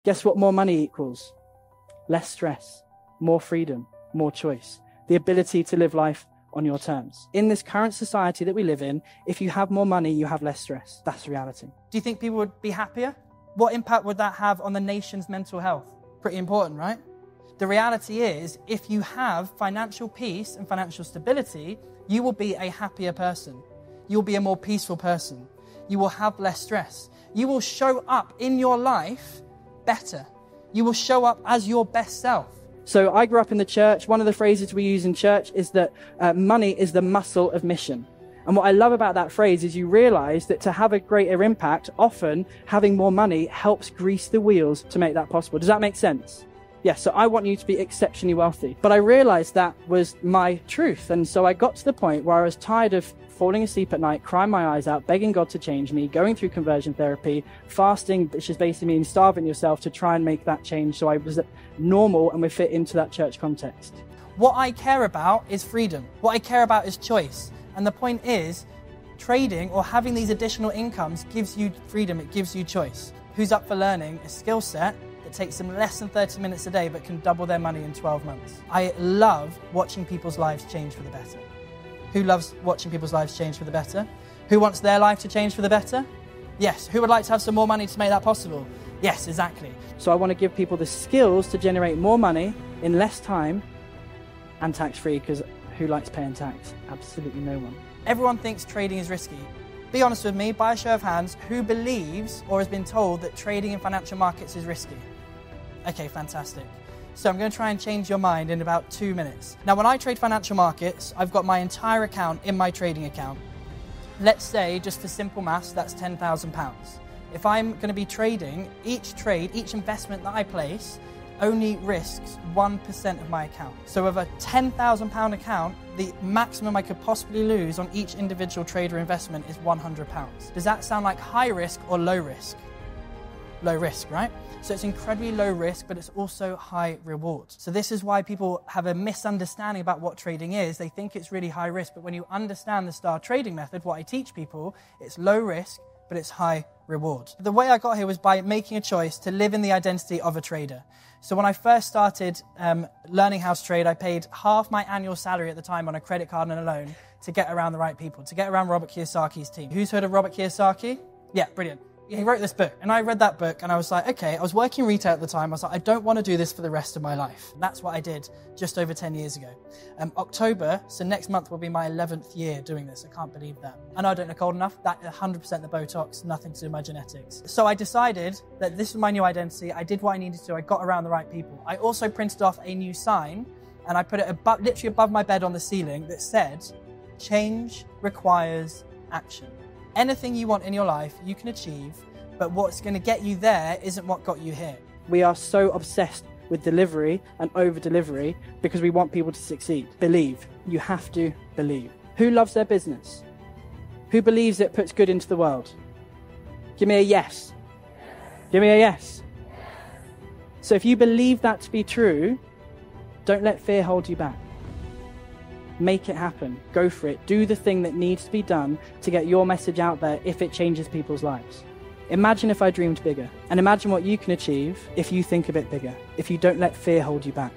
Guess what more money equals? Less stress, more freedom, more choice, the ability to live life on your terms. In this current society that we live in, if you have more money, you have less stress. That's the reality. Do you think people would be happier? What impact would that have on the nation's mental health? Pretty important, right? The reality is, if you have financial peace and financial stability, you will be a happier person. You'll be a more peaceful person. You will have less stress. You will show up in your life better. You will show up as your best self. So I grew up in the church. One of the phrases we use in church is that money is the muscle of mission. And what I love about that phrase is you realize that to have a greater impact, often having more money helps grease the wheels to make that possible. Does that make sense? Yes, so I want you to be exceptionally wealthy. But I realized that was my truth. And so I got to the point where I was tired of falling asleep at night, crying my eyes out, begging God to change me, going through conversion therapy, fasting, which is basically meaning starving yourself to try and make that change so I was normal and would fit into that church context. What I care about is freedom. What I care about is choice. And the point is, trading or having these additional incomes gives you freedom, it gives you choice. Who's up for learning a skill set that takes them less than 30 minutes a day but can double their money in 12 months? I love watching people's lives change for the better. Who loves watching people's lives change for the better? Who wants their life to change for the better? Yes. Who would like to have some more money to make that possible? Yes, exactly. So I want to give people the skills to generate more money in less time and tax-free, because who likes paying tax? Absolutely no one. Everyone thinks trading is risky. Be honest with me, by a show of hands, who believes or has been told that trading in financial markets is risky? Okay, fantastic. So I'm going to try and change your mind in about 2 minutes. Now, when I trade financial markets, I've got my entire account in my trading account. Let's say, just for simple maths, that's £10,000. If I'm going to be trading, each trade, each investment that I place only risks 1% of my account. So with a £10,000 account, the maximum I could possibly lose on each individual trade or investment is £100. Does that sound like high risk or low risk? Low risk, right? So it's incredibly low risk, but it's also high reward. So this is why people have a misunderstanding about what trading is. They think it's really high risk, but when you understand the STAR trading method, what I teach people, it's low risk, but it's high reward. The way I got here was by making a choice to live in the identity of a trader. So when I first started learning how to trade, I paid half my annual salary at the time on a credit card and a loan to get around the right people, to get around Robert Kiyosaki's team. Who's heard of Robert Kiyosaki? Yeah, brilliant. He wrote this book, and I read that book, and I was like, okay, I was working retail at the time. I was like, I don't want to do this for the rest of my life. And that's what I did just over 10 years ago. October, so next month will be my 11th year doing this. I can't believe that. I know I don't look old enough. That 100% the Botox, nothing to do with my genetics. So I decided that this was my new identity. I did what I needed to. I got around the right people. I also printed off a new sign, and I put it literally above my bed on the ceiling that said, change requires action. Anything you want in your life, you can achieve, but what's going to get you there isn't what got you here. We are so obsessed with delivery and over-delivery because we want people to succeed. Believe. You have to believe. Who loves their business? Who believes it puts good into the world? Give me a yes. Give me a yes. So if you believe that to be true, don't let fear hold you back. Make it happen. Go for it. Do the thing that needs to be done to get your message out there if it changes people's lives. Imagine if I dreamed bigger, and imagine what you can achieve if you think a bit bigger, if you don't let fear hold you back.